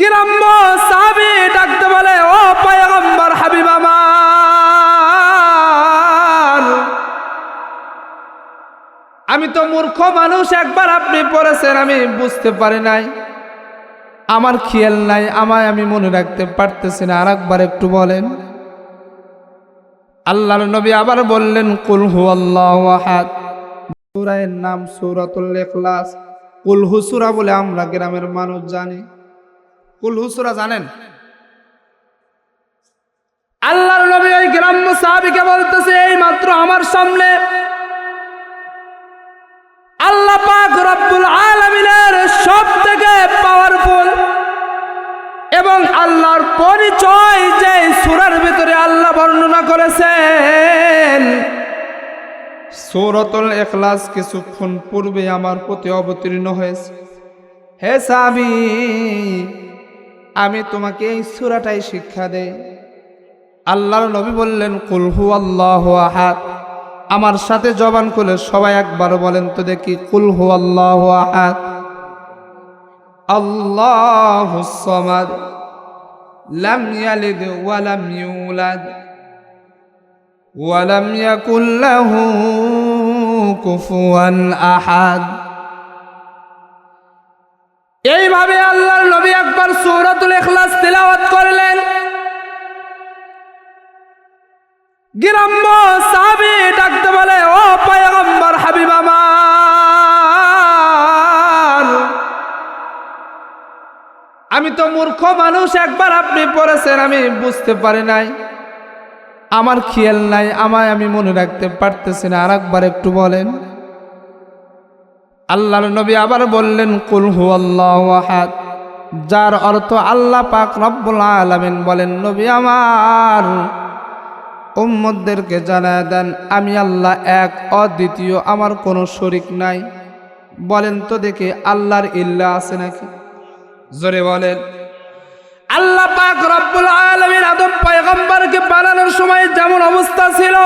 গ্রাম্য সাহাবী ডাকতে বলে, ও পয়গম্বর হাবিব আমার, আমি তো মূর্খ মানুষ, একবার আপনি পড়েছেন আমি বুঝতে পারি নাই, আমার খেয়াল নাই, আমি মনে রাখতে পারতেছি না, আর একবার একটু বলেন। আল্লাহর নবী আবার বললেন, কুল হুয়াল্লাহু আহাদ। সূরার নাম সূরাতুল ইখলাস। কুল হু সূরা বলে আমরা গ্রামের মানুষ জানি। কুল হু সূরা জানেন? আল্লাহর নবী ওই গ্রাম্য সাহাবীকে বলতেছে, এই মাত্র আমার সামনে আল্লাহ পাক রব্বুল আলামিনের সবথেকে পাওয়ারফুল এবং আল্লাহর পরিচয় যে সূরার ভিতরে আল্লাহ বর্ণনা করেছেন, সূরাতুল ইখলাস কিছুক্ষণ পূর্বে আমার প্রতি অবতীর্ণ হয়েছে। হে সাহাবী, আমি তোমাকে এই সূরাটাই শিক্ষা দেই। আল্লাহর নবী বললেন, কুল হুয়াল্লাহু আহাদ। আমার সাথে জবান খুলে সবাই একবার বলেন তো দেখি, কুল হুয়াল্লাহু আহাদ, আল্লাহুস সামাদ, লাম ইয়ালিদ ওয়া লাম ইউলাদ ওয়া লাম ইয়াকুল লাহু কুফুয়ান আহাদ। এইভাবে আল্লাহর নবী একবার সূরাতুল ইখলাস তিলাওয়াত করলেন। গ্রাম্য সাহাবী ডাকতে বলে, ও পয়গম্বর হাবিব আমার, আমি তো মূর্খ মানুষ, একবার আপনি পড়েছেন আমি বুঝতে পারি নাই, আমার খেয়াল নাই, আমি মনে রাখতে পারতেছি না, আর একবার একটু বলেন। আল্লাহর নবী আবার বললেন, কুল হুয়াল্লাহু আহাদ, যার অর্থ আল্লাহ পাক রব্বুল আলামিন বলেন, নবী আমার উম্মতদেরকে জানায় দেন, আমি আল্লাহ এক, অদ্বিতীয়, আমার কোনো শরীক নাই। বলেন তো দেখি, আল্লাহর ইল্লা আছে নাকি? জোরে বলেন। আল্লাহ পাক রব্বুল আলামিন আদম পয়গম্বরকে বানানোর সময় যেমন অবস্থা ছিল,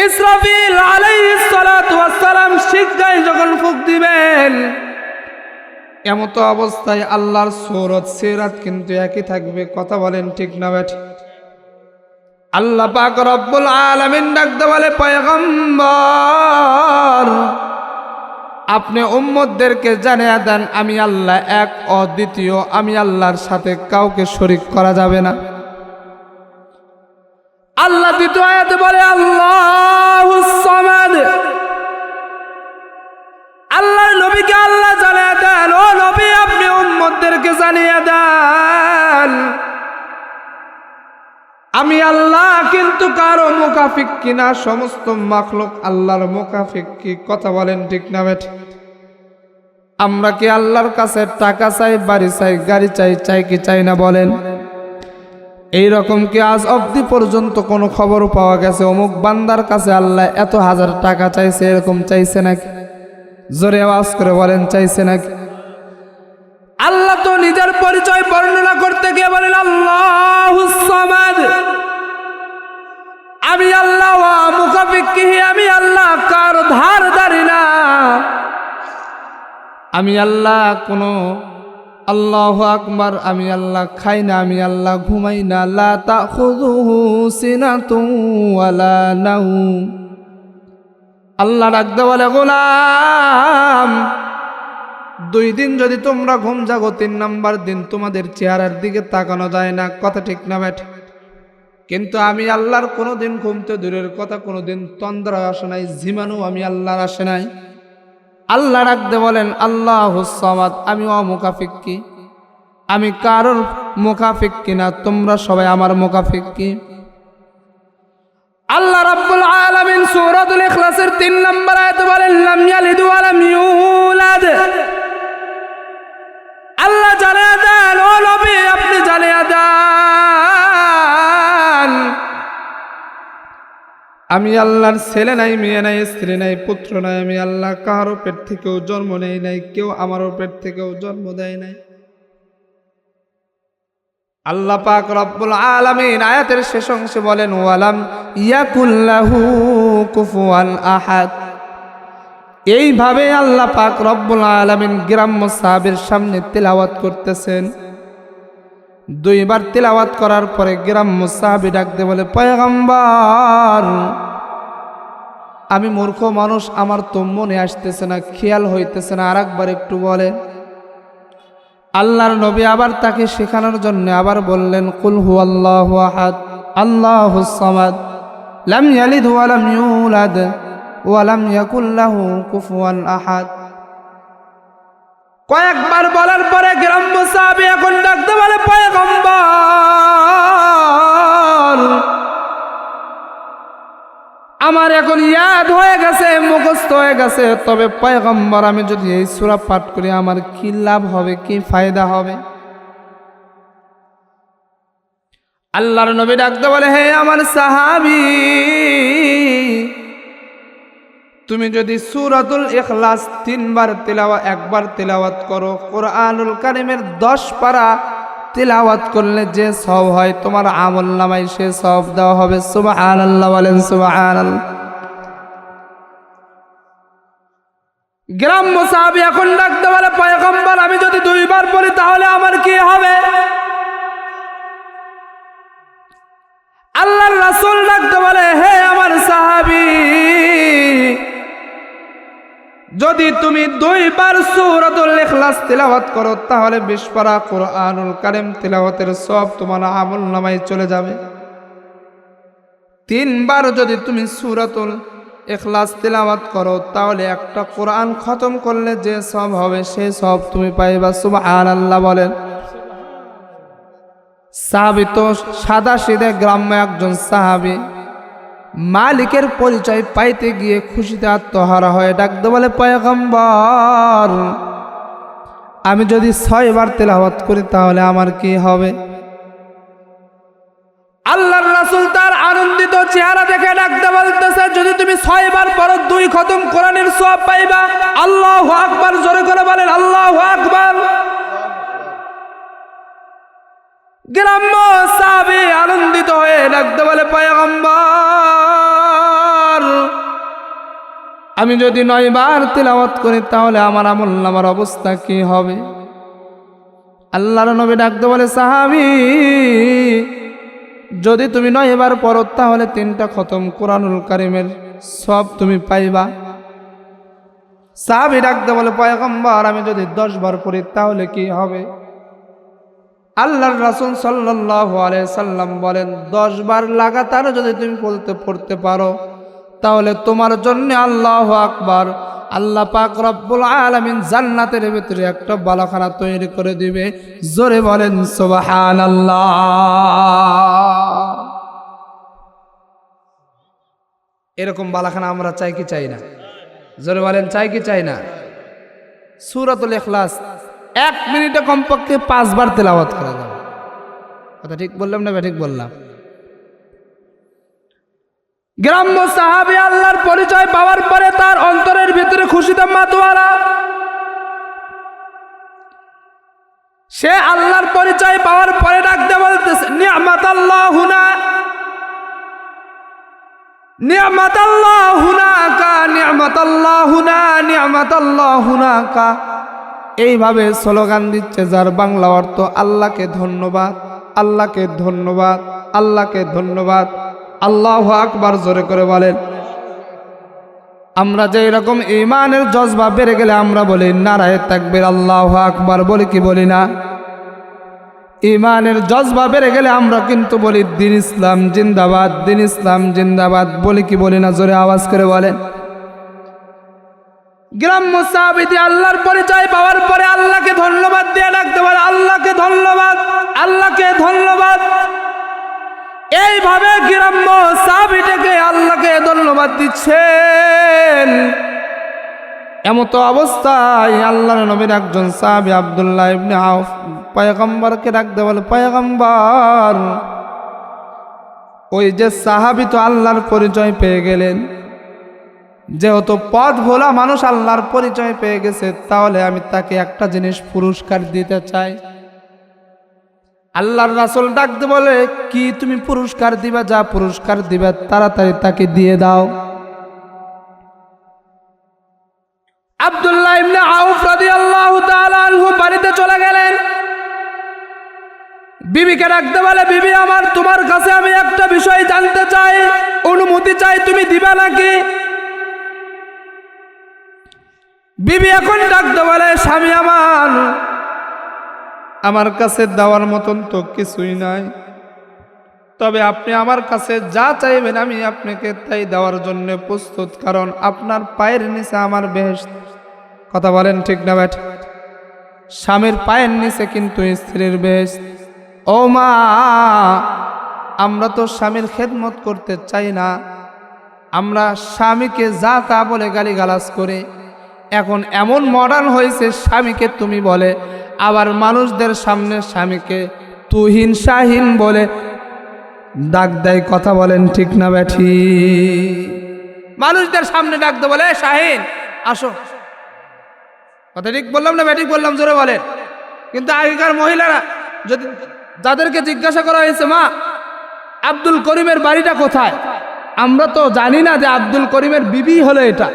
ইসরাফিল আলাইহিস সালাতু ওয়াস সালাম শিখায় যখন ফুঁক দিবেন, এমত অবস্থায় আল্লাহর সূরত সিরাত কিন্তু একই থাকবে। কথা বলেন ঠিক না বেঠিক? আল্লাহ পাক রব্বুল আলামিন ডাকতে বলে, পয়গম্বর আপনি উম্মতদেরকে জানিয়ে দেন, আমি আল্লাহ এক, অদ্বিতীয়, আমি আল্লাহর সাথে কাউকে শরীক করা যাবে না। আল্লাহ দ্বিতীয় আয়াতে বলে, আল্লাহুস সামাদ। আল্লাহর নবীকে আল্লাহ জানিয়ে দেন, ও নবী আপনি উম্মতদেরকে জানিয়ে দেন, আমি আল্লাহ কিন্তু কারো মুকাফিক কিনা, সমস্ত মাখলুক আল্লাহর মুকাফিক কি? কথা বলেন ঠিক না বেঠিক? আমরা কি আল্লাহর কাছে টাকা চাই, বাড়ি চাই, গাড়ি চাই, চাই কি চাই না বলেন? এইরকম কি আজ অবধি পর্যন্ত কোনো খবর পাওয়া গেছে অমুক বান্দার কাছে আল্লাহ এত হাজার টাকা চাইছে, এরকম চাইছে নাকি? জোরে আওয়াজ করে বলেন, চাইছে নাকি? আল্লাহ তো নিজের পরিচয় বর্ণনা করতে গিয়ে বলেন, আল্লাহুস সামাদ, আমি আল্লাহ, মুকাফিক্কিহি, আমি আল্লাহ কারো ধার ধারি না, আমি আল্লাহ কোনো, আল্লাহু আকবার, আমি আল্লাহ খাই না, আমি আল্লাহ ঘুমাই না, লা তাখুযুহু সিনাতুন ওয়ালা নাওম। আল্লাহ ডাকতে বলে, গোলাম 2 দিন যদি তোমরা ঘুম জাগো, 3 নাম্বার দিন তোমাদের চেহারার দিকে তাকানো যায় না। কথা ঠিক না বেঠিক? কিন্তু আমি আল্লাহর কোনোদিন ঘুমতে দূরের কথা, কোনোদিন তন্দ্রা আসে নাই, ঝিমানো আমি আল্লাহর আসে নাই। আল্লাহ ডাকতে বলেন, আল্লাহুস সামাদ, আমি অমুকাফিক কি, আমি কারোর মুকাফিক কিনা, তোমরা সবাই আমার মুকাফিক কি? আল্লাহ রাব্বুল আলামিন সূরাতুল ইখলাসের 3 নম্বর আয়াতে বলেন, লাম ইয়ালিদ ওয়া লাম ইউলাদ। আল্লাহ জানিয়ে দেন, ও নবী আপনি জানিয়ে দেন, আমি আল্লাহর ছেলে নাই, মেয়ে নাই, স্ত্রী নাই, পুত্র নাই, আমি আল্লাহ কারো পেট থেকেও জন্ম নেই নাই, কেউ আমারও পেট থেকেও জন্ম দেয় নাই। আল্লাহ পাক রব্বুল আলামিন আয়াতের শেষ অংশে বলেন, ওয়ালাম ইয়াকুল লাহু কুফুয়ান আহাদ। এইভাবে আল্লাহ পাক রব্বুল আলামিন গ্রাম্য সাহাবীর সামনে তিলাওয়াত করতেছেন। দুইবার তিলাওয়াত করার পরে গ্রাম্য সাহাবী ডাকতে বলে, পয়গম্বর, আমি মূর্খ মানুষ, আমার তো মনে আসতেছে না, খেয়াল হইতেছে না, আরেকবার একটু বলে। আল্লাহর নবী আবার তাকে শেখানোর জন্য আবার বললেন, কুল হুয়াল্লাহু আহাদ আল্লাহুস সামাদ লাম ইয়ালিদ ওয়া লাম ইউলাদ ওয়া লাম ইয়াকুল লাহু কুফুয়ান আহাদ। কয়েকবার বলার পরে গ্রাম্য সাহাবী এখন ডাকতে বলে, পয়গম্বর, আমার এখন ইয়াদ হয়ে গেছে, মুখস্থ হয়ে গেছে, তবে পয়গম্বর আমি যদি এই সূরা পাঠ করি আমার কি লাভ হবে, কি ফায়দা হবে? আল্লাহর নবী ডাকতে বলে, হে আমার সাহাবী, তুমি যদি সূরাতুল ইখলাস 3 বার একবার তিলাওয়াত করো, কোরআনুল কারীমের 10 পারা তিলাওয়াত করলে যে সওয়াব হয় তোমার আমলনামায় সে সওয়াব দেওয়া হবে। সুবহানাল্লাহ, বলেন সুবহানাল্লাহ। গ্রাম্য সাহাবী এখন ডাকতে বলে, পয়গম্বর, আমি যদি 2 বার পড়ি তাহলে আমার কি হবে? আল্লাহর রাসূল ডাকতে বলে, হে আমার সাহাবী, যদি তুমি 2 বার সূরাতুল ইখলাস তিলাওয়াত করো তাহলে 20 পারা কোরআনুল কারীম তিলাওয়াতের সওয়াব তোমার আমলনামায় চলে যাবে। 3 বার যদি তুমি সূরাতুল ইখলাস তিলাওয়াত করো তাহলে একটা কোরআন খতম করলে যে সওয়াব হবে সেই সওয়াব তুমি পাইবা। সুবহানাল্লাহ, বলেন। সাহাবী তো সাদাসিধে গ্রাম্য একজন সাহাবী, মালিকের পরিচয় পাইতে গিয়ে খুশিতে আত্মহারা হয়ে ডাকতে বলে, পয়গম্বর, আমি যদি 6 বার তেলাওয়াত করি তাহলে আমার কি হবে? আল্লাহর রাসূল তার আনন্দিত চেহারা দেখে ডাকতে বলতেছে, যদি তুমি 6 বার পড়ো 2 খতম কোরআনের সওয়াব পাইবা। আল্লাহু আকবার, জোরে করে বলেন আল্লাহু আকবার। গ্রাম্য সাহাবী আনন্দিত হয়ে ডাকতে বলে, পয়গম্বর, আমি যদি 9 বার তিলাওয়াত করি তাহলে আমার আমলনামার অবস্থা কি হবে? আল্লাহর নবী ডাকতে বলে, সাহাবী, যদি তুমি 9 বার পড়ো তাহলে 3টা খতম কোরআনুল কারীমের সওয়াব তুমি পাইবা। সাহাবী ডাকতে বলে, পয়গম্বর, আমি যদি 10 বার পড়ি তাহলে কি হবে? আল্লাহর রাসূল সাল্লাল্লাহু আলাইহি সাল্লাম বলেন, 10 বার লাগাতার যদি তুমি পড়তে পারো তাহলে তোমার জন্য আল্লাহু আকবার, আল্লাহ পাক রব্বুল আলামিন জান্নাতের ভিতরে একটা বালাখানা তৈরি করে দিবে। জোরে বলেন সুবহানাল্লাহ। এরকম বালাখানা আমরা চাই কি চাই না? জোরে বলেন, চাই কি চাই না? সূরাতুল ইখলাস 1 মিনিটে কমপক্ষে 5 বার তেলাওয়াত করা যাবে। কথা ঠিক বললাম না? ঠিক বললাম। গ্রাম্য সাহাবী আল্লাহর পরিচয় পাওয়ার পরে তার অন্তরের ভিতরে খুশিতে মাতোয়ারা। সে আল্লাহর পরিচয় পাওয়ার পরে ডাকতে বলতেছে, নি'মাতাল্লাহুনা নি'মাতাল্লাহুনাকা নি'মাতাল্লাহুনা নি'মাতাল্লাহুনাকা। এইভাবে স্লোগান দিচ্ছে, যার বাংলা অর্থ আল্লাহকে ধন্যবাদ, আল্লাহকে ধন্যবাদ, আল্লাহকে ধন্যবাদ। আল্লাহু আকবার, জোরে করে বলেন। আমরা যে এরকম ঈমানের জজবা বেড়ে গেলে আমরা বলি নারায়ে তাকবীর, আল্লাহু আকবার, বলি কি বলি না? ঈমানের জজবা বেড়ে গেলে আমরা কিন্তু বলি দ্বীন ইসলাম জিন্দাবাদ, দ্বীন ইসলাম জিন্দাবাদ, বলি কি বলি না? জোরে আওয়াজ করে বলেন। গ্রাম্য সাহাবী আল্লাহর পরিচয় পাওয়ার পরে আল্লাহকে ধন্যবাদ দিয়ে ডাকতে বলে, আল্লাহকে ধন্যবাদ, আল্লাহকে ধন্যবাদ। এইভাবে গ্রাম্য সাহাবীটাকে আল্লাহকে ধন্যবাদ দিচ্ছেন। এমত অবস্থায় আল্লাহর নবীর একজন সাহাবী আব্দুল্লাহ ইবনে আউফ পয়গম্বরকে ডাকতে বলে, পয়গম্বর, ওই যে সাহাবী তো আল্লাহর পরিচয় পেয়ে গেলেন, যেহেতু পথ ভোলা মানুষ আল্লাহর পরিচয় পেয়ে গেছে, তাহলে আমি তাকে একটা জিনিস পুরস্কার দিতে চাই। আল্লাহর রাসূল ডাকতে বলে, কি তুমি পুরস্কার দিবা? যা পুরস্কার দিবা তাড়াতাড়ি তাকে দিয়ে দাও। আব্দুল্লাহ ইবনে আউফ রাদিয়াল্লাহু তাআলা আনহু বাড়িতে চলে গেলেন। বিবিকে ডাকতে বলে, বিবি আমার, তোমার কাছে আমি একটা বিষয় জানতে চাই, অনুমতি চাই, তুমি দিবা নাকি? বিবি এখন ডাকতে বলে, স্বামী আমার কাছে দেওয়ার মতন তো কিছুই নাই, তবে আপনি আমার কাছে যা চাইবেন আমি আপনাকে তাই দেওয়ার জন্য প্রস্তুত, কারণ আপনার পায়ের নিচে আমার বেহেশত। কথা বলেন ঠিক না ব্যাট? স্বামীর পায়ের নিচে কিন্তু স্ত্রীর বেহেশত। ও মা, আমরা তো স্বামীর খেদমত করতে চাই না, আমরা স্বামীকে যা তা বলে গালিগালাজ করে। এখন এমন মডার্ন হয়েছে, স্বামীকে তুমি বলে, আবার মানুষদের সামনে স্বামীকে তুহিন শাহিন বলে ডাক দেয়। কথা বলেন ঠিক না ব্যাঠি? মানুষদের সামনে ডাকতে বলে, শাহিন আসো। কথা ঠিক বললাম না ব্যাঠিক বললাম? জোরে বলেন। কিন্তু আগেকার মহিলারা যদি যাদেরকে জিজ্ঞাসা করা হয়েছে, মা আব্দুল করিমের বাড়িটা কোথায়, আমরা তো জানি না যে আব্দুল করিমের বিবি হলো এটা।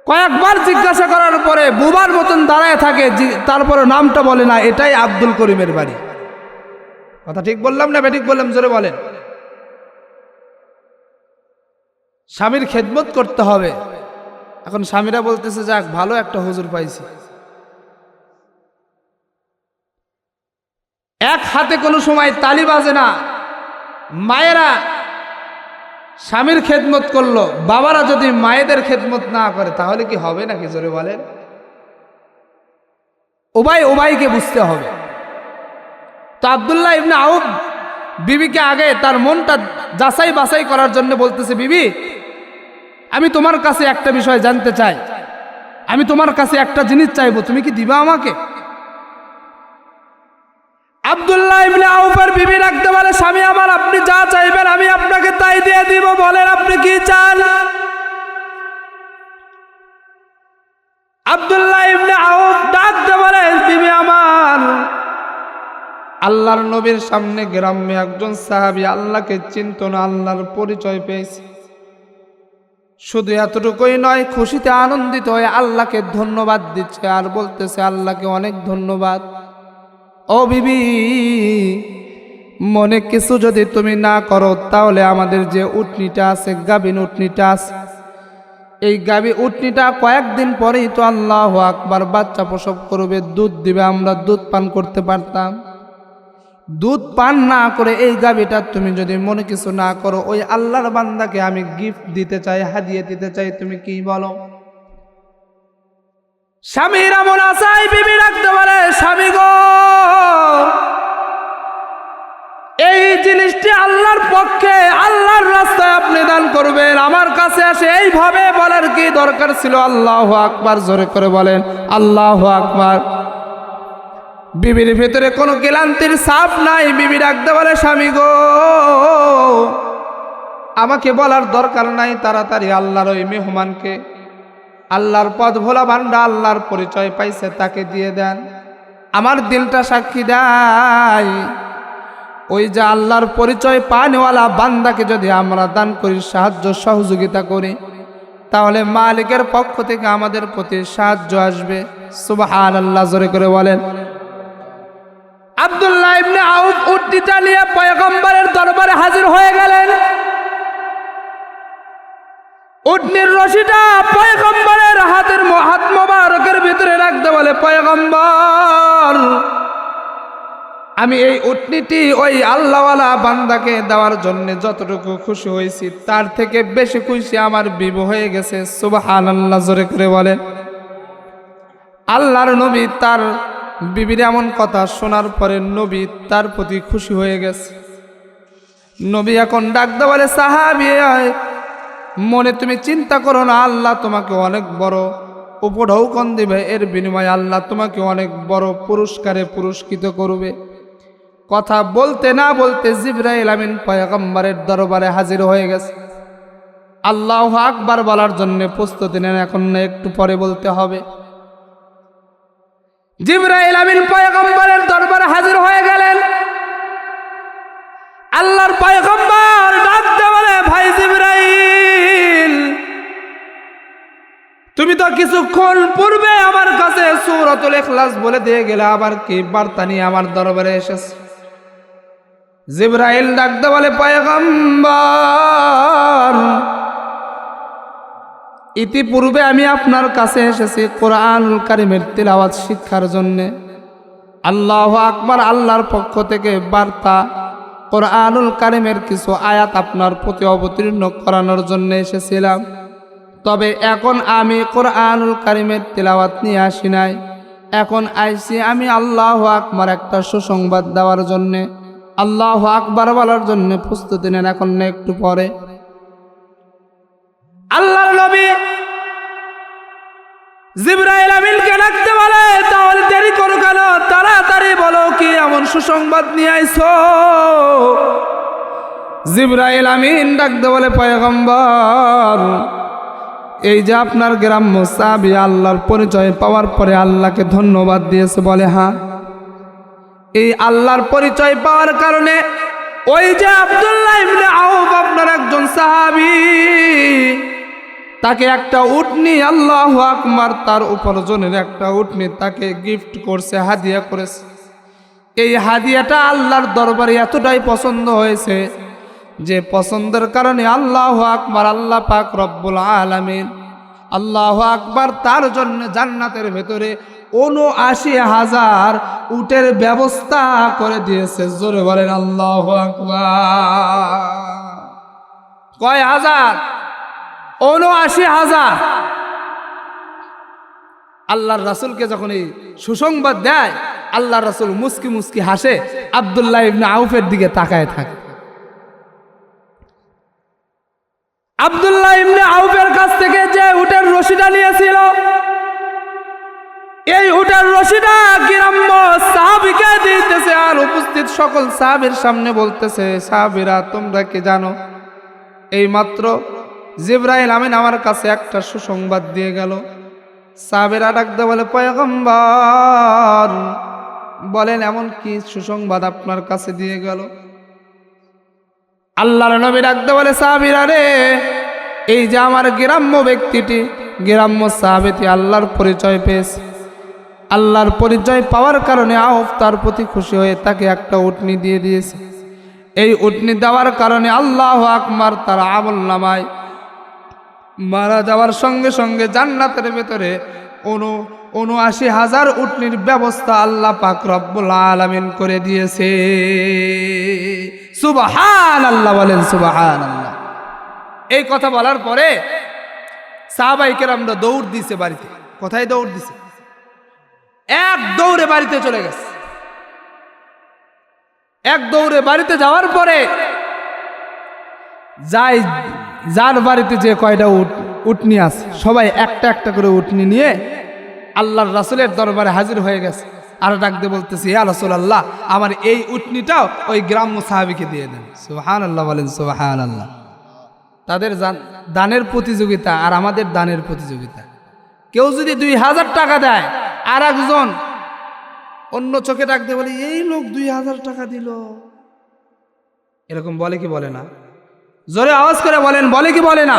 কয়েকবার জিজ্ঞাসা করার পরে বুবার মতন দাঁড়ায় থাকে, তারপরে নামটা বলে না, এটাই আব্দুল করিমের বাড়ি। কথা ঠিক বললাম না ব্যাঠিক বললাম? জোরে বলেন। স্বামীর খেদমত করতে হবে। এখন স্বামীরা বলতেছে, যাক ভালো একটা হুজুর পাইছি। এক হাতে কোনো সময় তালি বাজে না। মায়েরা স্বামীর খেদমত করলো, বাবারা যদি মায়েদের খেদমত না করে তাহলে কি হবে নাকি? জোরে বলেন। উভয়কে বুঝতে হবে। তো আব্দুল্লাহ ইবনে আউফ বিবিকে আগে তার মনটা যাচাই বাছাই করার জন্য বলতেছে, বিবি আমি তোমার কাছে একটা বিষয় জানতে চাই, আমি তোমার কাছে একটা জিনিস চাইবো, তুমি কি দিবা আমাকে? আব্দুল্লাহ ইবনে আউফের বিবি রাখতে বলে, স্বামী আমার, আপনি যা চাইবেন আমি আপনাকে তাই দিয়ে দিব, বলেন আপনি কি চান? আব্দুল্লাহ ইবনে আউফ ডাকতে বলে, বিবি আমার, আল্লাহর নবীর সামনে গ্রামে একজন সাহাবী আল্লাহকে চিনত না, আল্লাহর পরিচয় পেয়েছে। শুধু এতটুকুই নয়, খুশিতে আনন্দিত হয়ে আল্লাহকে ধন্যবাদ দিচ্ছে আর বলতেছে, আল্লাহকে অনেক ধন্যবাদ। ও বিবি, মনে কিছু যদি তুমি না করো তাহলে আমাদের যে উটনিটা আছে, গাভীন উটনিটা আছে, এই গাভী উটনিটা কয়েকদিন পরেই তো আল্লাহু আকবার বাচ্চা প্রসব করবে, দুধ দিবে, আমরা দুধ পান করতে পারতাম। দুধ পান না করে এই গাভীটা তুমি যদি মনে কিছু না করো, ওই আল্লাহর বান্দাকে আমি গিফট দিতে চাই, হাদিয়া দিতে চাই, তুমি কি বলো? স্বামীর এমন আশাই বিবি রাখতে পারে, স্বামী গো, এই জিনিসটি আল্লাহর পক্ষে, আল্লাহর রাস্তায় আপনি দান করবেন, আমার কাছে আসে এইভাবে বলার কি দরকার ছিল? আল্লাহু আকবার, জোরে করে বলেন আল্লাহু আকবার। বিবির ভেতরে কোনো ক্লান্তির ছাপ নাই। বিবি ডাকতে বলে, স্বামী গো, আমাকে বলার দরকার নাই, তাড়াতাড়ি আল্লাহর ওই মেহমানকে, আল্লাহর পথ ভোলা বান্দা, আল্লাহর পরিচয় পাইছে, তাকে দিয়ে দেন। আমার দিলটা সাক্ষী দেয়, ওই যে আল্লাহর পরিচয় পানেওয়ালা বান্দাকে যদি আমরা দান করি, সাহায্য সহযোগিতা করি, তাহলে মালিকের পক্ষ থেকে আমাদের প্রতি সাহায্য আসবে। সুবহানাল্লাহ, জোরে করে বলেন। আব্দুল্লাহ ইবনে আউফ উটনিটা নিয়ে পয়গম্বরের দরবারে হাজির হয়ে গেলেন। উটনির রশিটা পয়গম্বরের হাত মোবারকের ভিতরে রাখতে বলে, পয়গম্বর, আমি এই উটনিটি ওই আল্লাহওয়ালা বান্দাকে দেওয়ার জন্য যতটুকু খুশি হয়েছি, তার থেকে বেশি খুশি আমার বিবি হয়ে গেছে। সুবহানাল্লাহ, জোরে করে বলেন। আল্লাহর নবী তার বিবির এমন কথা শোনার পরে নবী তার প্রতি খুশি হয়ে গেছে। নবী এখন ডাকতে বলে, সাহাবী, মনে তুমি চিন্তা করো না, আল্লাহ তোমাকে অনেক বড় উপঢৌকন দিবে, এর বিনিময়ে আল্লাহ তোমাকে অনেক বড় পুরস্কারে পুরস্কৃত করবে। কথা বলতে না বলতে জিবরাইল আমিন পয়গম্বরের দরবারে হাজির হয়ে গেছে। আল্লাহু আকবার বলার জন্য প্রস্তুতি নেন, এখন না একটু পরে বলতে হবে। জিবরাইল আমিন পয়গম্বরের দরবারে হাজির হয়ে গেলেন। আল্লাহর পয়গম্বর ডাকতে বলে, ভাই জিবরাইল, তুমি কিছুক্ষণ পূর্বে আমার কাছে সূরাতুল ইখলাস বলে দিয়ে গেলে আবার কি বার্তা নিয়ে আমার দরবারে এসেছে। জিবরাইল ডাকতে বলে, পয়গম্বর, ইতিপূর্বে আমি আপনার কাছে এসেছি কোরআনুল কারীমের তিলাওয়াত শিক্ষার জন্য। আল্লাহু আকবার, আল্লাহর পক্ষ থেকে বার্তা, কোরআনুল কারীমের কিছু আয়াত আপনার প্রতি অবতীর্ণ করানোর জন্য এসেছিলাম। তবে এখন আমি কোরআনুল কারীমের তিলাওয়াত নিয়ে আসি নাই, এখন আইছি আমি আল্লাহু আকবার একটা সুসংবাদ দেওয়ার জন্যে, আল্লাহু আকবার বলার জন্য প্রস্তুতি নেন, এখন না একটু পরে। আল্লাহর নবী জিবরাইল আমিনকে ডাকতে বলে, তাহলে দেরি করো কেন, তাড়াতাড়ি বলো কি এমন সুসংবাদ নিয়ে আইছো। জিবরাইল আমিন ডাকতে বলে, পয়গম্বর, এই যে আপনার গ্রাম্য সাহাবী আল্লাহর পরিচয় পাওয়ার পরে আল্লাহকে ধন্যবাদ দিয়েছে। বলে, হ্যাঁ, এই আল্লাহর পরিচয় পাওয়ার কারণে ওই যে আব্দুল্লাহ ইবনে আউফ আপনার একজন সাহাবী, তাকে একটা উটনি, আল্লাহু আকবার, তার উপার্জনের একটা উটনি তাকে গিফট করছে, হাদিয়া করেছে। এই হাদিয়াটা আল্লাহর দরবারে এতটাই পছন্দ হয়েছে যে পছন্দের কারণে আল্লাহু আকবার, আল্লাহ পাক রব্বুল আলামিন, আল্লাহু আকবার, তার জন্য জান্নাতের ভেতরে ৭৯,০০০ উটের ব্যবস্থা করে দিয়েছে। জোরে বলেন আল্লাহু আকবার। কয় হাজার? ৭৯,০০০। আল্লাহর রাসূলকে যখন এই সুসংবাদ দেয়, আল্লাহর রাসূল মুস্কি মুস্কি হাসে, আব্দুল্লাহ ইবনে আউফের দিকে তাকায় থাকে। আব্দুল্লাহ ইবনে আউফের কাছ থেকে যে উটের রশিটা নিয়েছিল, এই উটের রশিটা গ্রাম্য সাহাবীকে দিতেছে আর উপস্থিত সকল সাহাবীর সামনে বলতেছে, সাহাবীরা তোমরা কি জানো, এই মাত্র জিবরাইল আমিন আমার কাছে একটা সুসংবাদ দিয়ে গেল। সাহাবীরা ডাকতে বলে, পয়গম্বর, বলেন এমন কি সুসংবাদ আপনার কাছে দিয়ে গেল। আল্লাহর নবী ডাকতে বলে, সাহাবীরা রে, এই যে আমার গ্রাম্য ব্যক্তিটি, গ্রাম্য সাহাবীটি আল্লাহর পরিচয় পেয়েছে। আল্লাহর পরিচয় পাওয়ার কারণে আউফ তার প্রতি খুশি হয়ে তাকে একটা উটনি দিয়ে দিয়েছে। এই উটনি দেওয়ার কারণে আল্লাহু আকবার, তার আমলনামায় মারা যাওয়ার সঙ্গে সঙ্গে জান্নাতের ভেতরে ৭৯,০০০ উটনির ব্যবস্থা আল্লাহ পাক রব্বুল আলামিন করে দিয়েছে। সুবহানাল্লাহ, বলেন সুবহানাল্লাহ। এই কথা বলার পরে সাহাবায়ে কেরামরা দৌড় দিছে বাড়িতে। কোথায় দৌড় দিছে? এক দৌড়ে বাড়িতে চলে গেছে। এক দৌড়ে বাড়িতে যাওয়ার পরে যার বাড়িতে যে কয়টা উটনি আছে সবাই একটা একটা করে উটনি নিয়ে আল্লাহর রাসূলের দরবারে হাজির হয়ে গেছে। আর ডাকতে বলতেছে, ইয়া রাসূলুল্লাহ, আমার এই উটনিটাও ওই গ্রাম্য সাহাবীকে দিয়ে দেন। সুবহানাল্লাহ, বলেন সুবহানাল্লাহ। তাদের দানের প্রতিযোগিতা আর আমাদের দানের প্রতিযোগিতা। কেউ যদি ২,০০০ টাকা দেয়, আর একজন অন্য চোখে ডাকতে বলে, এই লোক ২,০০০ টাকা দিল, এরকম বলে কি বলে না? জোরে আওয়াজ করে বলেন, বলে কি বলে না?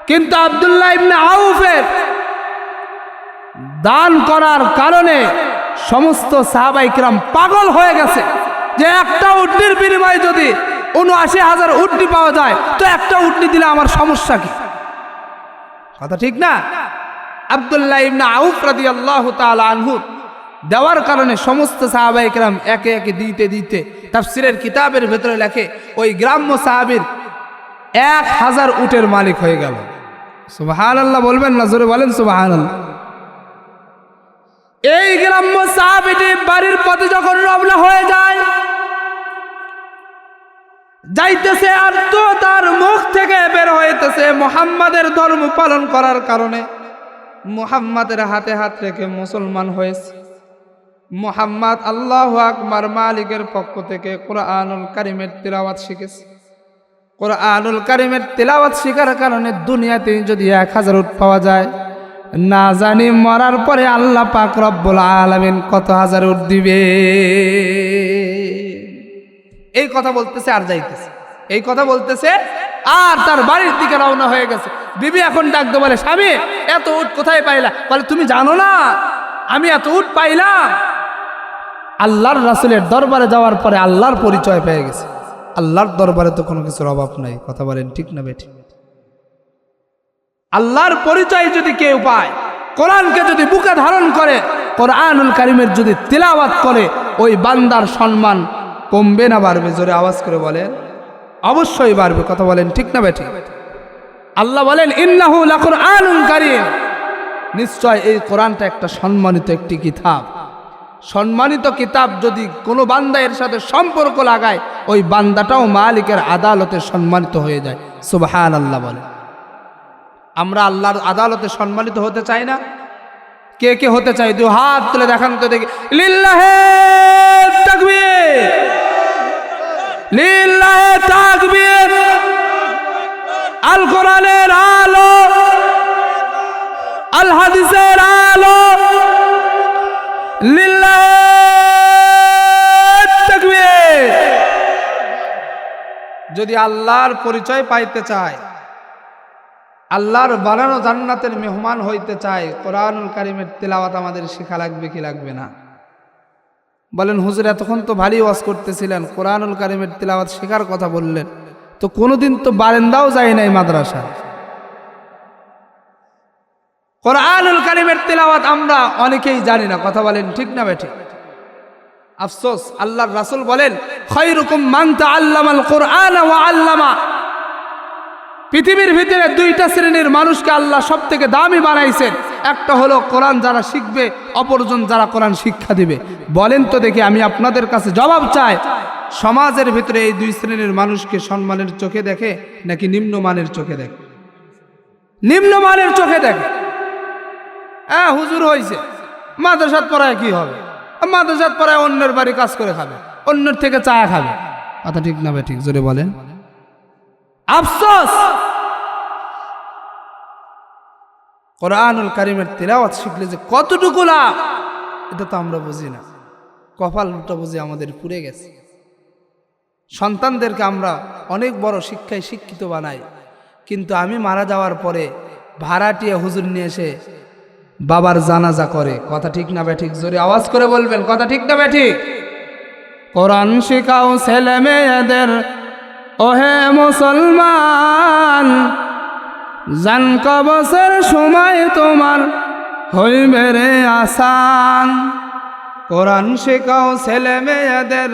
কিন্তু আব্দুল্লাহ ইবনে আউফের দান করার কারণে সমস্ত সাহাবায়ে কিরাম পাগল হয়ে গেছে যে একটা উটনির বিনিময়ে যদি ৭৯,০০০ উটনি পাওয়া যায়, তো একটা উটনি দিলে আমার সমস্যা কি? কথা ঠিক না? আব্দুল্লাহ ইবনে আউফ রাদিয়াল্লাহু তাআলা আনহু দেওয়ার কারণে সমস্ত সাহাবায়ে কিরাম একে একে দিতে দিতে তাফসীরের কিতাবের ভেতরে লেখে ওই গ্রাম্য সাহাবীর ১,০০০ উটের মালিক হয়ে গেল। সুবহানাল্লাহ বলবেন না? জোরে বলেন সুবহানাল্লাহ। এই গ্রাম্য সাহাবীটি বাড়ির পথে যখন রওনা হয়ে যায়, যাইতেছে আর তো তার মুখ থেকে বের হইতেছে মুহাম্মাদের ধর্ম পালন করার কারণে মুহাম্মাদের হাতে হাত রেখে মুসলমান হয়েছে। মুহাম্মদ আল্লাহু আকবার মালিকের পক্ষ থেকে কোরআনুল কারীমের তিলাওয়াত শিখেছে। কোরআনুল কারীমের তিলাওয়াত শেখার কারণে দুনিয়াতে যদি ১,০০০ উট পাওয়া যায়, না জানি মরার পরে আল্লাহ পাক রব্বুল আলামিন কত হাজার উট দিবে। এই কথা বলতেছে আর যাইতেছে। এই কথা বলতেছে আর তার বাড়ির দিকে রওনা হয়ে গেছে। বিবি এখন ডাকতে বলে, স্বামী এত উট কোথায় পাইলা? বলে, তুমি জানো না আমি এত উট পাইলাম আল্লাহর রাসূলের দরবারে যাওয়ার পরে আল্লাহর পরিচয় পেয়ে গেছে। আল্লাহর দরবারে তো কোনো কিছুর অভাব নাই, কথা বলেন ঠিক না বেঠিক? আল্লাহর পরিচয় যদি কেউ পায়, কোরআনকে যদি বুকে ধারণ করে, কোরআনুল কারীমের যদি তিলাওয়াত করে, ওই বান্দার সম্মান কমবে না বাড়বে? জোরে আওয়াজ করে বলেন। অবশ্যই বাড়বে, কথা বলেন ঠিক না বেঠিক? আল্লাহ বলেন, ইন্নাহু লাকুরআনুন কারীম, নিশ্চয় এই কোরআনটা একটা সম্মানিত একটি কিতাব। সম্মানিত কিতাব যদি কোনো বান্দা এর সাথে সম্পর্ক লাগায়, ওই বান্দাটাও মালিকের আদালতে সম্মানিত হয়ে যায়। সুবহানাল্লাহ বলে। আমরা আল্লাহর আদালতে সম্মানিত হতে চাই না? কে কে হতে চাই? দুই হাত তুলে দেখান তো দেখি। লিল্লাহে তাকবীর, লিল্লাহে তাকবীর। আল কোরআনের আলো, আল হাদিসের আলো, লিল্লাহে তাকবীর। যদি আল্লাহর পরিচয় পাইতে চায়, আল্লাহর বানানো জান্নাতের মেহমান হইতে চায়, কোরআনুল কারীমের তিলাওয়াত আমাদের শেখা লাগবে কি লাগবে না? বলেন, হুজুর এতক্ষণ তো ভারী ওয়াজ করতেছিলেন, কোরআনুল কারীমের তিলাওয়াত শেখার কথা বললেন, তো কোনোদিন তো বারান্দাও যায় নাই মাদ্রাসা। কোরআনুল কারীমের তিলাওয়াত আমরা অনেকেই জানি না, কথা বলেন ঠিক না বেঠিক? আফসোস, আল্লাহর রাসূল বলেন, খায়রুকুম মান তাআল্লামাল কুরআনা ওয়া আল্লামা। পৃথিবীর ভিতরে দুইটা শ্রেণীর মানুষকে আল্লাহ সব থেকে দামি বানাইছেন। একটা হলো কোরআন যারা শিখবে, অপরজন যারা কোরআন শিক্ষা দিবে। বলেন তো দেখি, আমি আপনাদের কাছে জবাব চাই, সমাজের ভিতরে এই দুই শ্রেণীর মানুষকে সম্মানের চোখে দেখে নাকি নিম্নমানের চোখে দেখে? নিম্নমানের চোখে দেখে। হ্যাঁ, হুজুর হয়েছে, মাদ্রাসাত পড়ায় কি হবে? মাদ্রাসাত পড়ায় অন্যের বাড়ি কাজ করে খাবে, অন্যের থেকে চা খাবে। কথা ঠিক না ঠিক? জোরে বলেন। আফসোস, কোরআনুল কারীমের তিলাওয়াত শিখলে যে কতটুকু লাভ, এটা তো আমরা বুঝি না। কপালটা বুঝি আমাদের পুড়ে গেছে। সন্তানদেরকে আমরা অনেক বড় শিক্ষায় শিক্ষিত বানাই, কিন্তু আমি মারা যাওয়ার পরে ভাড়াটিয়া হুজুর নিয়ে এসে বাবার জানাজা করে। কথা ঠিক না বেঠিক? জোরে আওয়াজ করে বলবেন, কথা ঠিক না বেঠিক? কোরআন শেখাও ছেলে মেয়েদের, ওহে মুসলমান, জান কবসের সময় তোমার হইবে রে আসান। কোরআন শেখাও ছেলে মেয়েদের,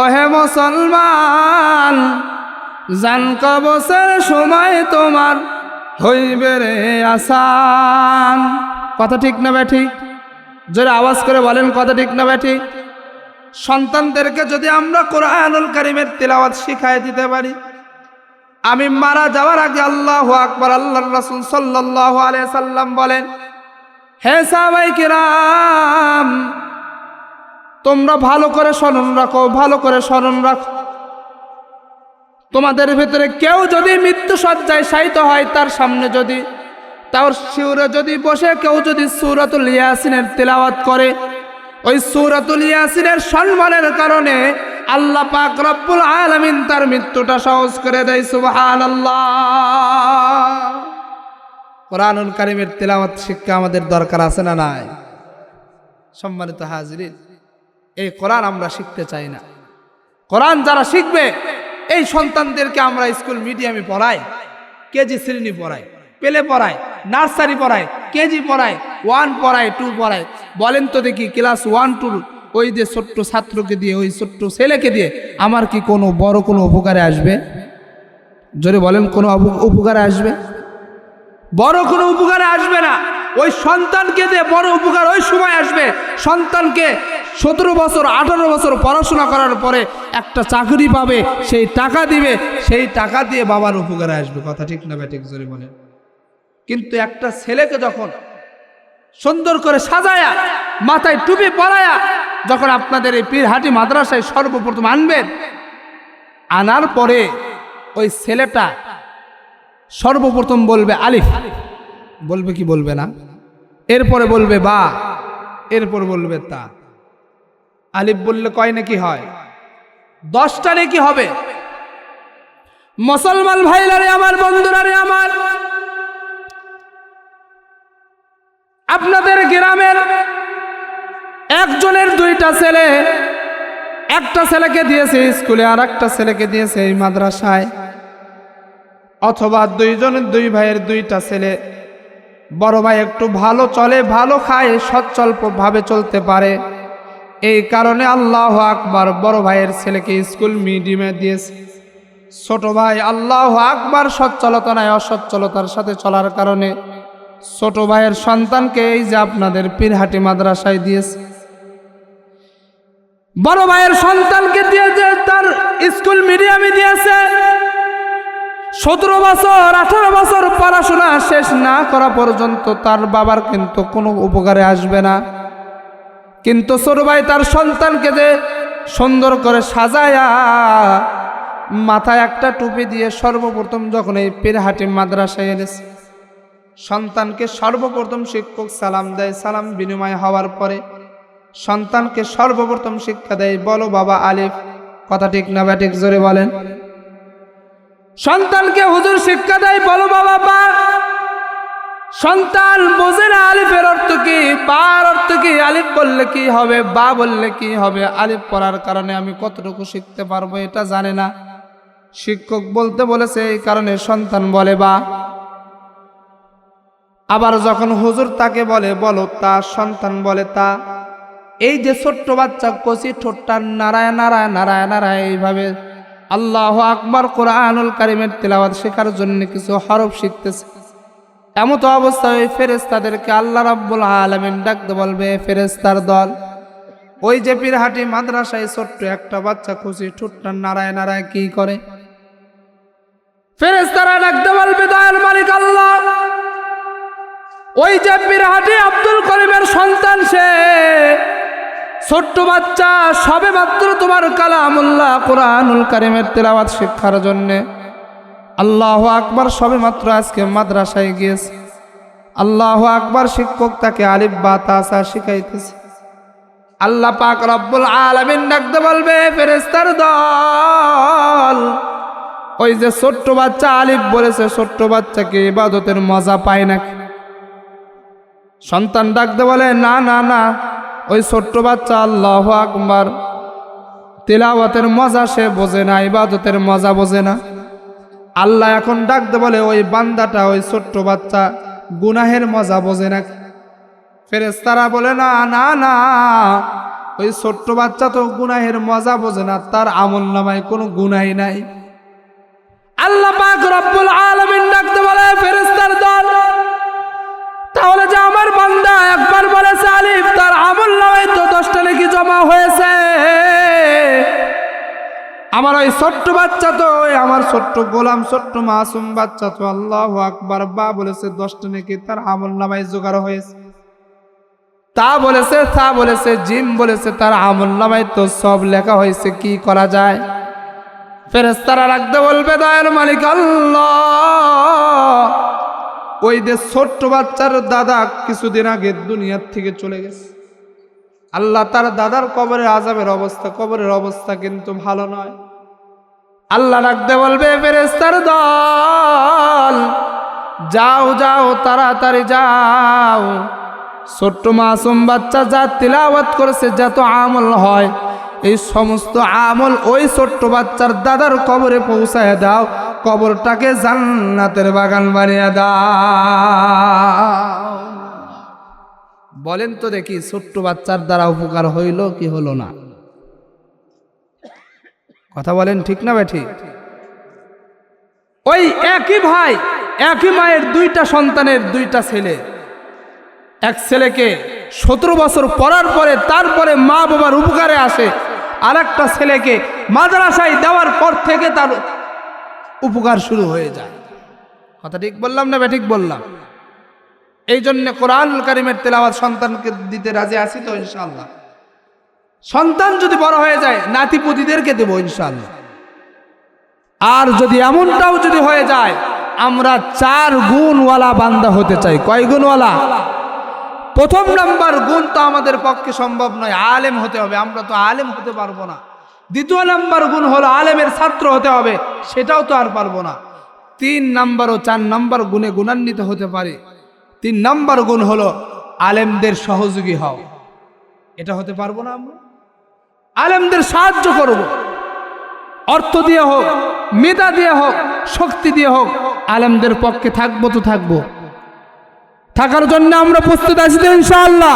ওহে মুসলমান, জান কবসের সময় তোমার হইবে রে আসান। কথা ঠিক না বেঠিক? জোরে আওয়াজ করে বলেন, কথা ঠিক না বেঠিক? সন্তানদেরকে যদি আমরা কোরআনুল কারীমের তিলাওয়াত শিখায় দিতে পারি, আমি মারা যাওয়ার আগে আল্লাহু আকবার, আল্লাহর রাসূল সাল্লাল্লাহু আলাইহি সাল্লাম বলেন, হে সাহাবায়ে কিরাম, তোমরা ভালো করে স্মরণ রাখো, ভালো করে স্মরণ রাখো। তোমাদের ভিতরে কেউ যদি মৃত্যু শয্যায় শায়িত হয়, তার সামনে যদি, তার শিউরে যদি বসে কেউ যদি সূরাতুল ইয়াসিনের তিলাওয়াত করে, ওই সূরাতুল ইয়াসিনের সম্মানের কারণে আল্লাহ পাক রব্বুল আলামিন তার মৃত্যুটা সহজ করে দেয়। সুবহানাল্লাহ। কোরআনুল কারীমের তিলাওয়াত শিক্ষা আমাদের দরকার আছে না নাই? সম্মানিত হাজিরিন, এই কোরআন আমরা শিখতে চাই না। কোরআন যারা শিখবে, এই সন্তানদেরকে আমরা স্কুল মিডিয়ামে পড়াই, কেজি শ্রেণী পড়াই, পেলে পড়াই, নার্সারি পড়াই, কেজি পড়াই, 1 পড়াই, 2 পড়াই। বলেন তো দেখি, ক্লাস 1 2 ওই যে ছোট্ট ছাত্রকে দিয়ে, ওই ছোট্ট ছেলেকে দিয়ে আমার কি কোনো বড় কোনো উপকারে আসবে? জোরে বলেন, কোনো উপকারে আসবে? বড় কোনো উপকারে আসবে না। ওই সন্তানকে দিয়ে বড় উপকার ওই সময় আসবে, সন্তানকে 17 বছর 18 বছর পড়াশোনা করার পরে একটা চাকরি পাবে, সেই টাকা দিবে, সেই টাকা দিয়ে বাবার উপকারে আসবে। কথা ঠিক না বেঠিক? জোরে বলেন। কিন্তু একটা ছেলেকে যখন সুন্দর করে সাজায়া, মাথায় টুপি পরায়া যখন আপনাদের এই পীরহাটি মাদ্রাসায় সর্বপ্রথম আনবেন, আনার পরে ওই ছেলেটা সর্বপ্রথম বলবে আলিফ, বলবে কি বলবে না? এরপরে বলবে বা, এরপর বলবে তা। আলিফ বললে কয় নাকি হয়? 10টা নাকি হবে। মুসলমান ভাইরারে আমার, বন্ধুরারে আমার, আপনাদের গ্রামের একজনের দুইটা ছেলে, একটা ছেলেকে দিয়েছে স্কুলে আর একটা ছেলেকে দিয়েছে এই মাদ্রাসায়, অথবা দুই ভাইয়ের দুইটা ছেলে, বড় ভাই একটু ভালো চলে, ভালো খায়, সচ্ছল ভাবে চলতে পারে, এই কারণে আল্লাহু আকবার বড় ভাইয়ের ছেলেকে স্কুল মিডিয়ামে দিয়েছে। ছোট ভাই আল্লাহু আকবার সচ্ছলতা নাই, অসচ্ছলতার সাথে চলার কারণে ছোট ভাইয়ের সন্তানকে এই যে আপনাদের পীরহাটি মাদ্রাসায় দিয়েছে। বড় ভাইয়ের সন্তানকে দিয়েছে তার স্কুল মিডিয়ামে দিয়েছে। 17 বছর 18 বছর পড়াশোনা শেষ না করা পর্যন্ত তার বাবার কিন্তু কোনো উপকারে আসবে না। কিন্তু ছোট ভাই তার সন্তানকে যে সুন্দর করে সাজায়া মাথায় একটা টুপি দিয়ে সর্বপ্রথম যখন এই পীরহাটি মাদ্রাসায় এনেছে, সন্তানকে সর্বপ্রথম শিক্ষক সালাম দেয়, সালাম বিনিময় হওয়ার পরে সন্তানকে সর্বপ্রথম শিক্ষা দেয়, বলো বাবা আলিফ। কথা ঠিক না ব্যাঠিক জোরে বলেন। সন্তানকে হুজুর শিক্ষা দেয়, বলো বাবা বা। সন্তান বোঝে না আলিফের অর্থ কি, বার অর্থ কি, আলিফ বললে কি হবে, বা বললে কি হবে, আলিফ পড়ার কারণে আমি কতটুকু শিখতে পারবো এটা জানে না। শিক্ষক বলতে বলেছে এই কারণে সন্তান বলে বা। আবার যখন হুজুর তাকে বলে বলো তা, সন্তান বলে তা। এই যে ছোট্ট বাচ্চা কচি ঠোঁটটা নারায় নারায় নারায় নারায় এইভাবে আল্লাহু আকবার কোরআনুল কারীমের তেলাওয়াত শেখার জন্য কিছু হরফ শিখতেছে। এমত অবস্থায় ওই ফেরেশতাদেরকে আল্লাহ রাব্বুল আলামিন ডাকতে বলবে, ফেরেশতার দল ওই যে পীরহাটি মাদ্রাসায় ছোট্ট একটা বাচ্চা কচি ঠোঁটটা নারায় নারায় কি করে? ফেরেশতারা ডাকতে বলবে, দয়াল মালিক আল্লাহ, ওই যে পীরহাটি আব্দুল করিমের সন্তান, সে ছোট্ট বাচ্চা সবে মাত্র তোমার কালামুল্লাহ কোরআনুল কারীমের তেলাওয়াত শিক্ষার জন্য আল্লাহু আকবার সবে মাত্র আজকে মাদ্রাসায় গিয়েছে। আল্লাহু আকবার শিক্ষক তাকে আলিফ বা তা সা শিখাইতেছে। আল্লাহ পাক রব্বুল আলামিন ডাকতে বলবে, ফেরেশতার দল ওই যে ছোট্ট বাচ্চা আলিফ বলেছে, ছোট্ট বাচ্চাকে ইবাদতের মজা পায় নাকি? সন্তান ডাকতে বলে, না না না, ওই ছোট্ট বাচ্চা আল্লাহু আকবার তিলাওয়াতের মজা সে বোঝে না, ইবাদতের মজা বোঝে না। আল্লাহ এখন ডাকতে বলে, ওই বান্দাটা ওই ছোট্ট বাচ্চা গুনাহের মজা বোঝে না। ফেরেশতারা বলে, না না না, ওই ছোট্ট বাচ্চা তো গুনাহের মজা বোঝে না, তার আমলনামায় কোনো গুনাহই নাই। আল্লাহ পাক রব্বুল আলামিন ডাকতে বলে, ফেরেশতার দল তাহলে যে আমার বান্দা একবার বলেছে আলিফ, তার আমলনামায় তো 10টা নেকি জমা হয়েছে। আমার ওই ছোট্ট বাচ্চা তো, আমার ছোট্ট গোলাম, ছোট্ট মাসুম বাচ্চা তো আল্লাহু আকবার বা বলেছে 10টা নেকি তার আমলনামায় জোগাড় হয়েছে। তা বলেছে, তা বলেছে, জিম বলেছে, তার আমলনামায় তো সব লেখা হয়েছে, কি করা যায়? ফেরেশতারা রাখতে বলবে, দয়ার মালিক আল্লাহ, ওই যে ছোট্ট বাচ্চার দাদা কিছুদিন আগে দুনিয়ার থেকে চলে গেছে। আল্লাহ তার দাদার কবরের আযাবের অবস্থা, কবরের অবস্থা কিন্তু ভালো নয়। আল্লাহ রাখতে বলবে, ফেরেশতার দল যাও যাও, তাড়াতাড়ি যাও, ছোট্ট মাসুম বাচ্চা যা তিলাওয়াত করেছে, যত আমল হয়, এই সমস্ত আমল ওই ছোট্ট বাচ্চার দাদার কবরে পৌঁছায় দাও, কবরটাকে জান্নাতের বাগান বানিয়ে দাও। বলেন তো দেখি, ছোট্ট বাচ্চার দ্বারা উপকার হইল কি হলো না? কথা বলেন, ঠিক না বেঠি? ওই একই ভাই একই মায়ের 2টা সন্তানের 2টা ছেলে, এক ছেলেকে 17 বছর পড়ার পরে তারপরে মা বাবার উপকারে আসে, আর একটা ছেলেকে মাদ্রাসায় দেওয়ার পর থেকে তার উপকার শুরু হয়ে যায়। কথা ঠিক বললাম না বেঠিক বললাম? এই জন্য কোরআনুল কারীমের তেলাওয়াত সন্তানকে দিতে রাজি আছি তো ইনশাআল্লাহ। সন্তান যদি বড় হয়ে যায় নাতিপুতিদেরকে দেব ইনশাআল্লাহ। আর যদি এমনটাও যদি হয়ে যায়, আমরা 4 গুণওয়ালা বান্দা হতে চাই। কয় গুণওয়ালা? প্রথম নাম্বার গুণ তো আমাদের পক্ষে সম্ভব নয়, আলেম হতে হবে। আমরা তো আলেম হতে পারবো না, দ্বিতীয় নাম্বার গুণ হলো আলেমের ছাত্র হতে হবে, সেটাও তো আর পারবো না। 3 নাম্বার ও 4 নাম্বার গুণে গুণান্বিত হতে পারে। 3 নাম্বার গুণ হলো আলেমদের সহযোগী হও, এটা হতে পারবো না আমরা। আলেমদের সাহায্য করব, অর্থ দিয়ে হোক, মেধা দিয়ে হোক, শক্তি দিয়ে হোক, আলেমদের পক্ষে থাকবো তো থাকবো। থাকার জন্য আমরা প্রস্তুত আছি তো ইনশাআল্লাহ।